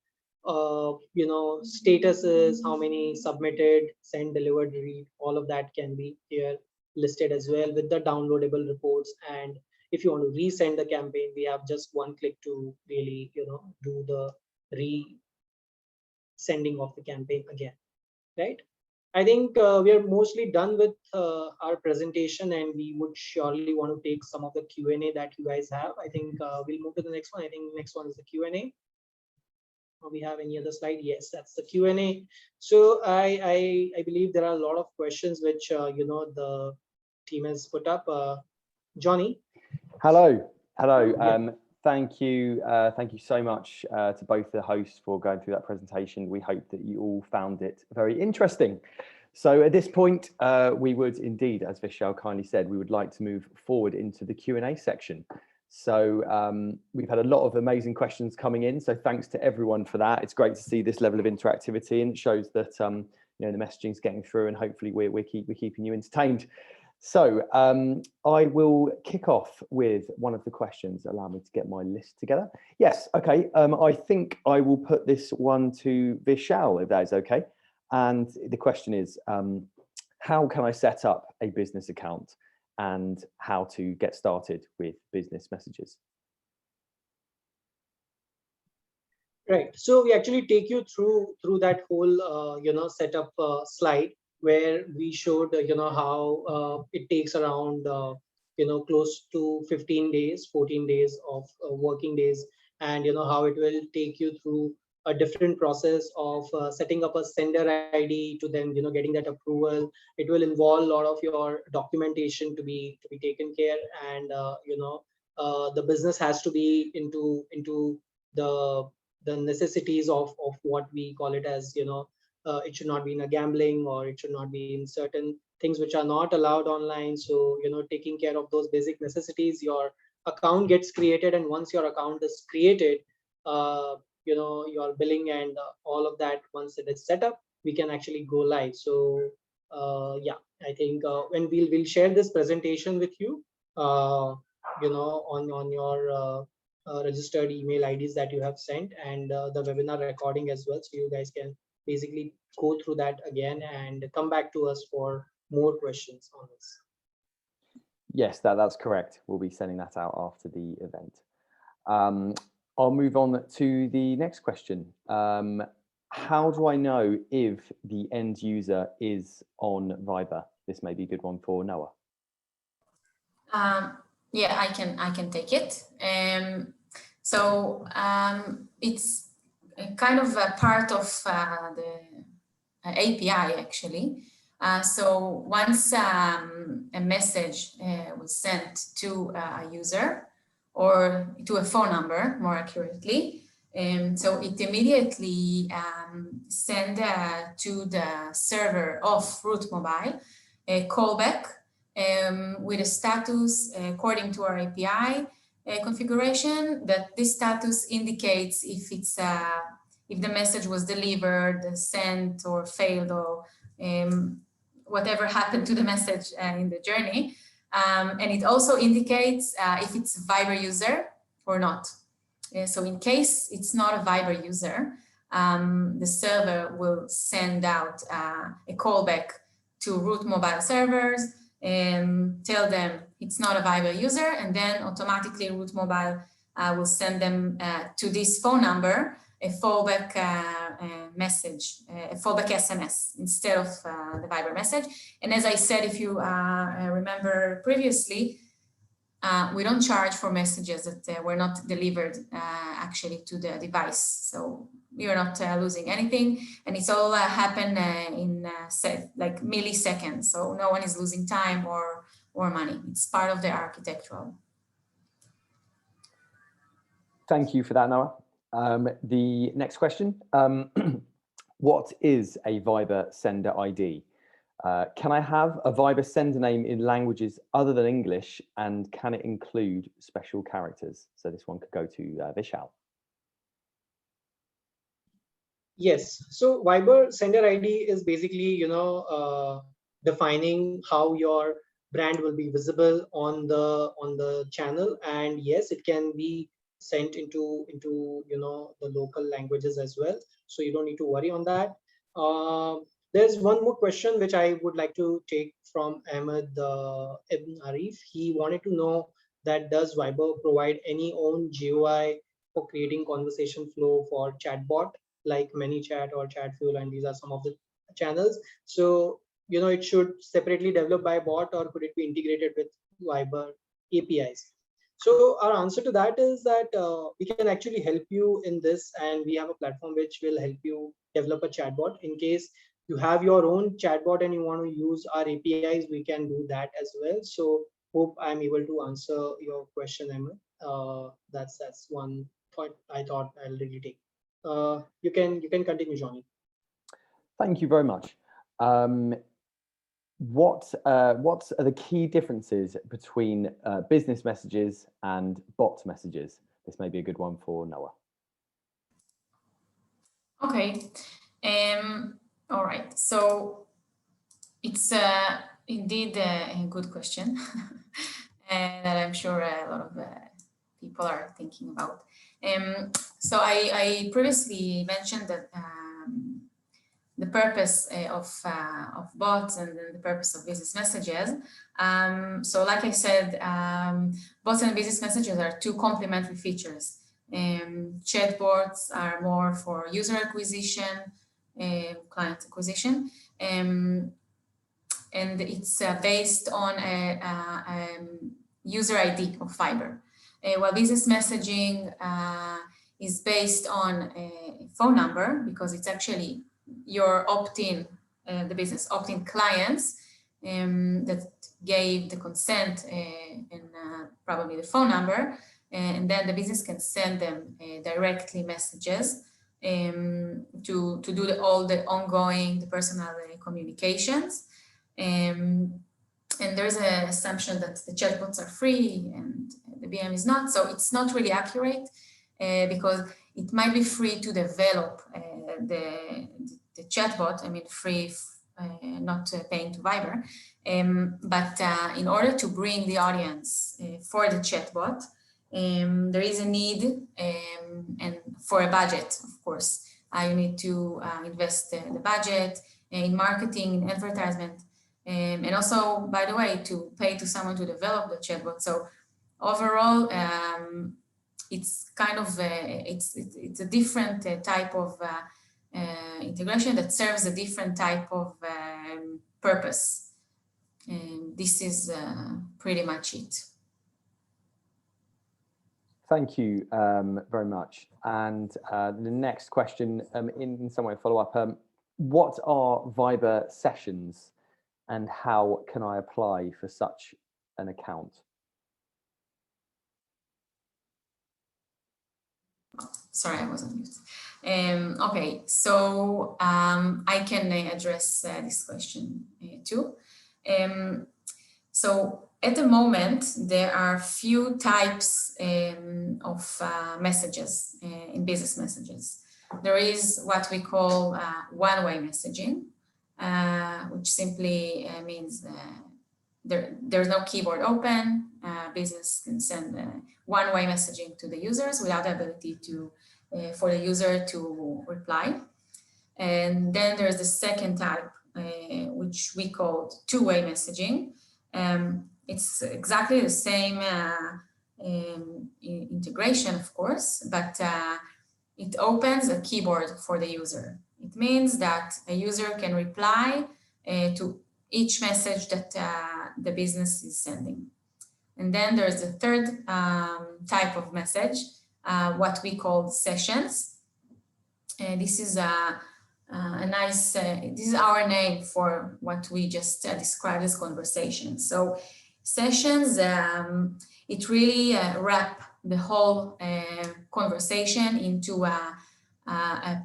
S2: statuses, how many submitted, sent, delivered, read, all of that can be here listed as well, with the downloadable reports. And if you want to resend the campaign, we have just one click to really do the re-sending of the campaign again, right? I think we are mostly done with our presentation, and we would surely want to take some of the Q&A that you guys have. I think we'll move to the next one. I think next one is the Q&A. We have any other slide? Yes, that's the Q&A. So I believe there are a lot of questions which the team has put up. Johnny.
S1: Hello.
S2: Yeah.
S1: Thank you so much to both the hosts for going through that presentation. We hope that you all found it very interesting. So at this point, we would indeed, as Vishal kindly said, we would like to move forward into the Q&A section. So we've had a lot of amazing questions coming in. So thanks to everyone for that. It's great to see this level of interactivity, and it shows that the messaging is getting through, and hopefully we're keeping you entertained. So I will kick off with one of the questions. Allow me to get my list together. Yes, okay. I think I will put this one to Vishal, if that is okay. And the question is, how can I set up a business account, and how to get started with business messages?
S2: Right. So we actually take you through that whole setup slide, where we showed how it takes around close to 15 days, 14 days of working days, and how it will take you through a different process of setting up a sender ID, to then getting that approval. It will involve a lot of your documentation to be taken care, and the business has to be into the necessities of what we call it as it should not be in a gambling, or it should not be in certain things which are not allowed online. So taking care of those basic necessities, your account gets created, and once your account is created, your billing and all of that, once it is set up, we can actually go live. So yeah, I think when we'll share this presentation with you on your registered email IDs that you have sent, and the webinar recording as well, so you guys can basically go through that again and come back to us for more questions on this.
S1: Yes, that's correct. We'll be sending that out after the event. I'll move on to the next question. How do I know if the end user is on Viber? This may be a good one for Noah.
S3: Yeah, I can take it. So it's kind of a part of the API actually. So once a message was sent to a user, or to a phone number more accurately, so it immediately send to the server of Root Mobile a callback with a status according to our API configuration, that this status indicates if it's if the message was delivered, sent, or failed, or whatever happened to the message in the journey. And it also indicates if it's a Viber user or not. So in case it's not a Viber user, the server will send out a callback to Root Mobile servers tell them it's not a Viber user, and then automatically Root Mobile will send them to this phone number a fallback message, a fallback SMS instead of the Viber message. And as I said, if you remember previously, we don't charge for messages that were not delivered actually to the device. So you're not losing anything, and it's all happen in like milliseconds. So no one is losing time or money. It's part of the architectural.
S1: Thank you for that, Noah. The next question, what is a Viber sender ID? Can I have a Viber sender name in languages other than English, and can it include special characters? So this one could go to Vishal.
S2: Yes, so Viber sender ID is basically, defining how your brand will be visible on the channel, and yes, it can be sent into the local languages as well. So you don't need to worry on that. There's one more question which I would like to take from Ahmed Ibn Arif. He wanted to know that does Viber provide any own GUI for creating conversation flow for chatbot like ManyChat or Chatfuel, and these are some of the channels. So it should separately developed by bot, or could it be integrated with Viber APIs? So our answer to that is that we can actually help you in this, and we have a platform which will help you develop a chatbot. In case you have your own chatbot and you want to use our APIs, we can do that as well. So hope I'm able to answer your question, Emma. That's one point I thought I'll really take. You can continue, Johnny.
S1: Thank you very much. What are the key differences between business messages and bot messages? This may be a good one for Noah.
S3: Okay. All right. So it's indeed a good question, and I'm sure a lot of people are thinking about. So I previously mentioned that the purpose of bots and the purpose of business messages. So like I said, bots and business messages are two complementary features. Chatbots are more for user acquisition, client acquisition, and it's based on a user ID of Viber. While business messaging is based on a phone number, because it's actually your opt-in, the business opt-in clients that gave the consent and probably the phone number, and then the business can send them directly messages to do all the ongoing, the personal communications. And there's an assumption that the chatbots are free and the BM is not, so it's not really accurate because it might be free to develop the chatbot, I mean free, not paying to Viber, but in order to bring the audience for the chatbot, there is a need and for a budget, of course. You need to invest the budget in marketing, in advertisement, and also, by the way, to pay to someone to develop the chatbot. So overall, it's kind of it's a different type of integration that serves a different type of purpose. And this is pretty much it.
S1: Thank you very much. And the next question, in some way follow up, what are Viber sessions and how can I apply for such an account?
S3: Sorry, I was on mute. Okay, so I can address this question too. So at the moment, there are few types of messages in business messages. There is what we call one-way messaging, which simply means there's no keyboard open. Business can send one-way messaging to the users without the ability to for the user to reply. And then there's the second type, which we call two-way messaging. It's exactly the same integration, of course, but it opens a keyboard for the user. It means that a user can reply to each message that the business is sending. And then there's a third type of message, what we call sessions. This is a nice, this is our name for what we just described as conversation. So sessions, it really wrap the whole conversation into a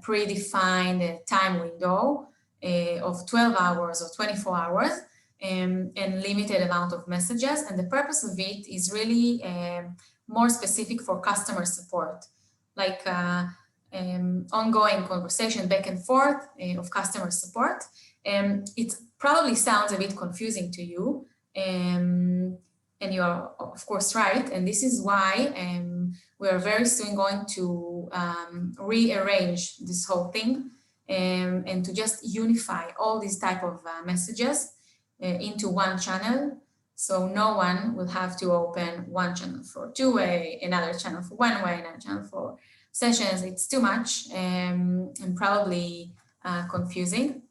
S3: predefined time window of 12 hours or 24 hours and limited amount of messages. And the purpose of it is really more specific for customer support, like ongoing conversation back and forth of customer support. It probably sounds a bit confusing to you, and you are of course right. And this is why we are very soon going to rearrange this whole thing and to just unify all these type of messages into one channel. So no one will have to open one channel for two-way, another channel for one-way, another channel for sessions. It's too much and probably confusing.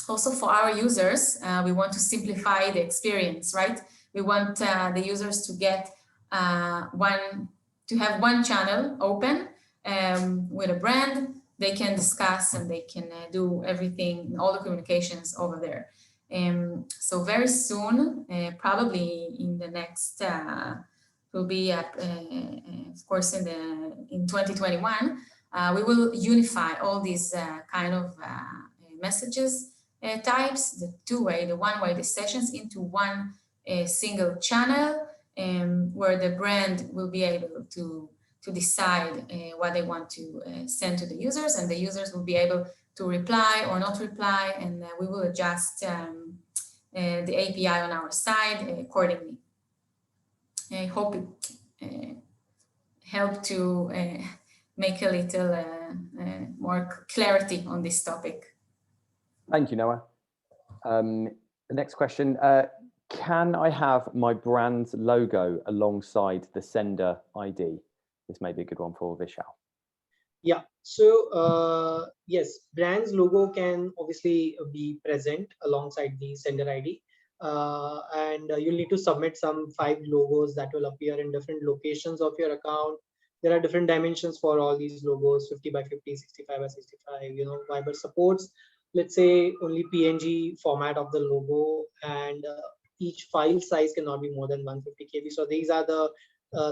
S3: Also for our users, we want to simplify the experience, right? We want the users to get have one channel open with a brand. They can discuss and they can do everything, all the communications over there. So very soon, probably in the next, will be of course in 2021, we will unify all these kind of messages types, the two-way, the one-way, the sessions into one single channel, where the brand will be able to decide what they want to send to the users, and the users will be able to reply or not reply, and we will adjust the API on our side accordingly. I hope it helped to make a little more clarity on this topic.
S1: Thank you, Noah. The next question, can I have my brand's logo alongside the sender ID? This may be a good one for Vishal.
S2: Yeah, so yes, brand's logo can obviously be present alongside the sender ID. And you'll need to submit some 5 logos that will appear in different locations of your account. There are different dimensions for all these logos, 50 by 50, 65 by 65. You know, Viber supports, let's say, only PNG format of the logo, and each file size cannot be more than 150 KB. So these are the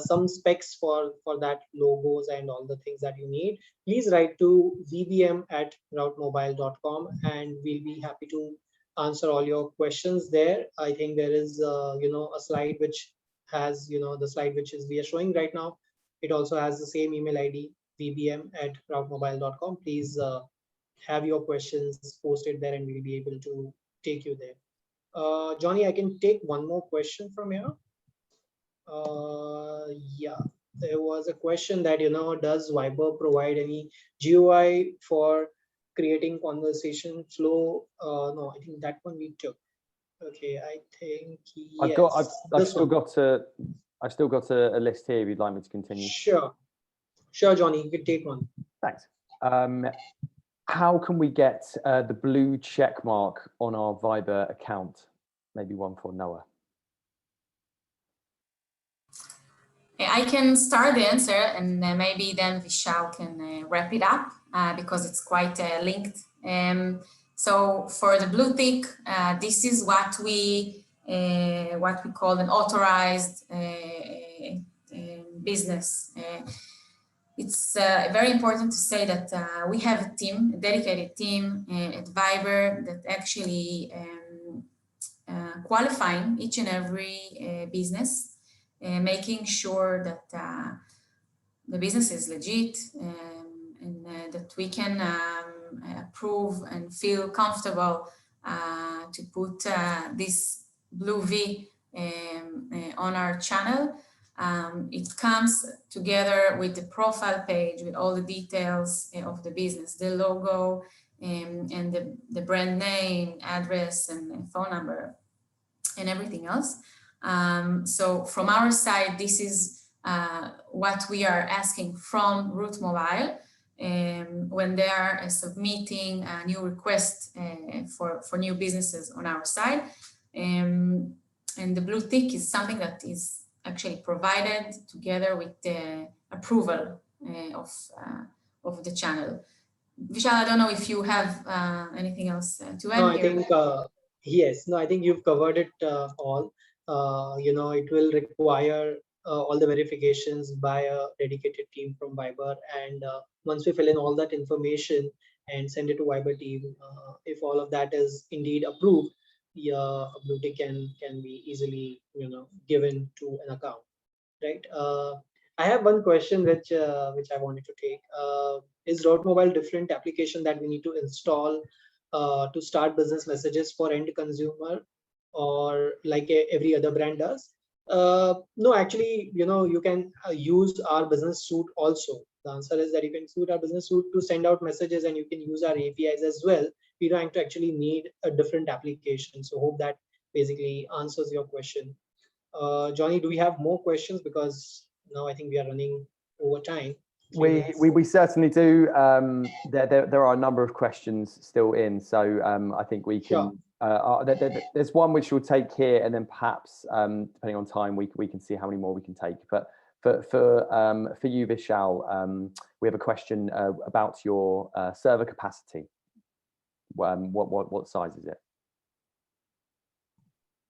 S2: some specs for that logos and all the things that you need. Please write to vbm@routemobile.com and we'll be happy to answer all your questions there. I think there is you know, a slide which has, you know, the slide which is we are showing right now. It also has the same email ID, vbm@routemobile.com. Please have your questions posted there and we'll be able to take you there. Johnny, I can take one more question from here. Yeah, there was a question that, you know, does Viber provide any GUI for creating conversation flow? No, I think that one we took. Okay, I think yes.
S1: I've still got a list here if you'd like me to continue.
S2: Sure, Johnny, you can take one.
S1: Thanks. How can we get the blue check mark on our Viber account? Maybe one for Noah.
S3: I can start the answer, and maybe then Vishal can wrap it up because it's quite linked. So for the blue tick, this is what we call an authorized business. It's very important to say that we have a team, a dedicated team at Viber that actually qualifying each and every business, making sure that the business is legit and that we can approve and feel comfortable to put this blue V on our channel. It comes together with the profile page with all the details of the business, the logo and the brand name, address, and phone number. and everything else. So from our side, this is what we are asking from Root Mobile when they are submitting a new request for new businesses on our side. And the blue tick is something that is actually provided together with the approval of the channel. Vishal, I don't know if you have anything else to add
S2: No,
S3: here.
S2: I think yes. No, I think you've covered it all. It will require all the verifications by a dedicated team from Viber, and once we fill in all that information and send it to Viber team, if all of that is indeed approved, yeah, a blue tick can be easily given to an account, right? I have one question which I wanted to take. Is Route Mobile different application that we need to install to start business messages for end consumer, or like every other brand does? No, actually, you can use our business suite also. The answer is that you can use our business suite to send out messages, and you can use our APIs as well. We don't actually need a different application. So hope that basically answers your question. Johnny, do we have more questions? Because now I think we are running over time.
S1: We certainly do. There are a number of questions still in, so I think we can. Sure. There's one which we'll take here, and then perhaps depending on time, we can see how many more we can take. But for you, Vishal, we have a question about your server capacity. What size is it?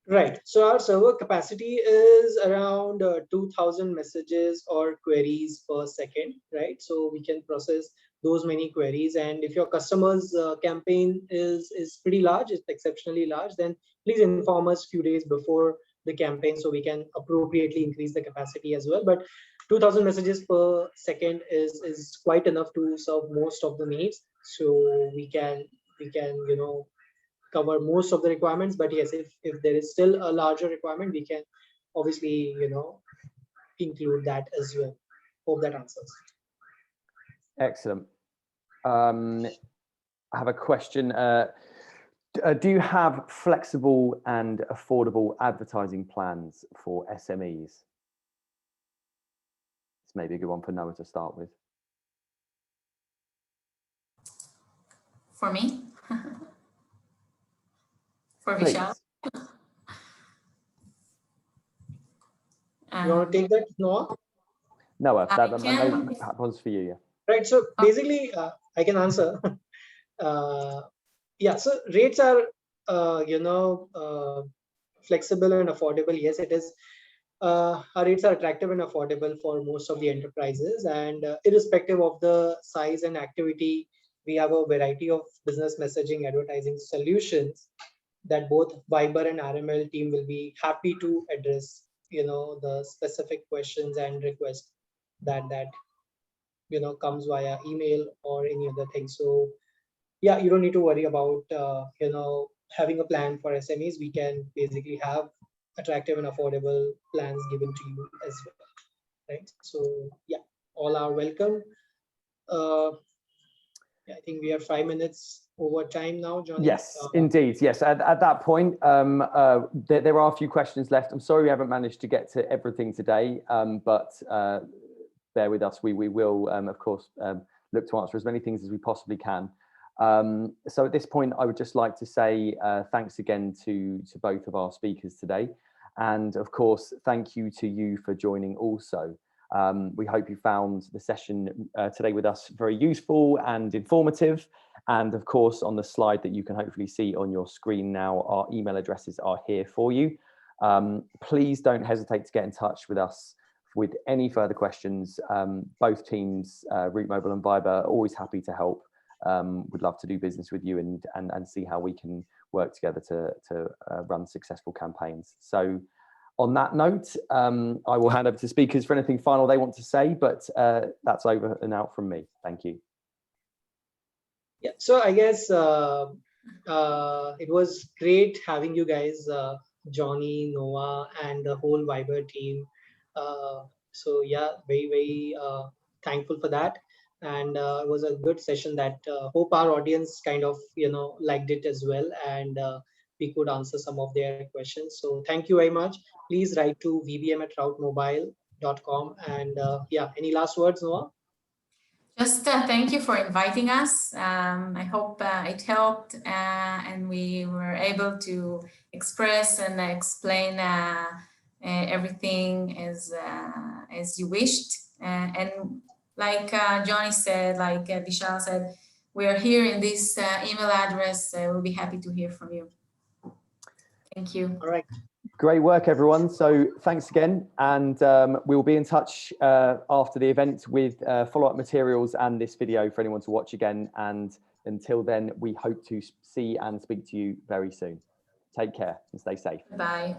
S2: Right. So our server capacity is around 2,000 messages or queries per second, right? So we can process those many queries. And if your customer's campaign is pretty large, it's exceptionally large, then please inform us a few days before the campaign so we can appropriately increase the capacity as well. But 2,000 messages per second is quite enough to serve most of the needs. So we can cover most of the requirements. But yes, if there is still a larger requirement, we can obviously include that as well. Hope that answers.
S1: Excellent. I have a question. Do you have flexible and affordable advertising plans for SMEs? It's maybe a good one for Noah to start with.
S3: For me? For Vishal?
S2: You want to take that, Noah?
S1: Noah, that was for you, yeah.
S2: Right. So basically, I can answer. Yeah. So rates are, flexible and affordable. Yes, it is. Our rates are attractive and affordable for most of the enterprises, and irrespective of the size and activity, we have a variety of business messaging advertising solutions that both Viber and RML team will be happy to address, the specific questions and requests that comes via email or any other thing. So yeah, you don't need to worry about having a plan for SMEs. We can basically have attractive and affordable plans given to you as well, right? So yeah, all are welcome. Yeah, I think we are 5 minutes over time now, Johnny.
S1: Yes, indeed. Yes, at that point, there are a few questions left. I'm sorry we haven't managed to get to everything today, but bear with us. We will, of course, look to answer as many things as we possibly can. So at this point, I would just like to say thanks again to both of our speakers today. And of course, thank you to you for joining also. We hope you found the session today with us very useful and informative. And of course, on the slide that you can hopefully see on your screen now, our email addresses are here for you. Please don't hesitate to get in touch with us with any further questions. Both teams, Root Mobile and Viber, are always happy to help. Would love to do business with you and see how we can work together to run successful campaigns. So on that note, I will hand over to speakers for anything final they want to say, but that's over and out from me. Thank you.
S2: Yeah, so I guess it was great having you guys, Johnny, Noah, and the whole Viber team. So yeah, very, very thankful for that. And it was a good session that hope our audience kind of, liked it as well. And we could answer some of their questions. So thank you very much. Please write to vbm@routemobile.com. And yeah, any last words, Noah?
S3: Just thank you for inviting us. I hope it helped and we were able to express and explain everything as you wished. And like Johnny said, like Vishal said, we are here in this email address. We'll be happy to hear from you. Thank you.
S2: All right.
S1: Great work, everyone. So thanks again. And we'll be in touch after the event with follow-up materials and this video for anyone to watch again. And until then, we hope to see and speak to you very soon. Take care and stay safe.
S3: Bye.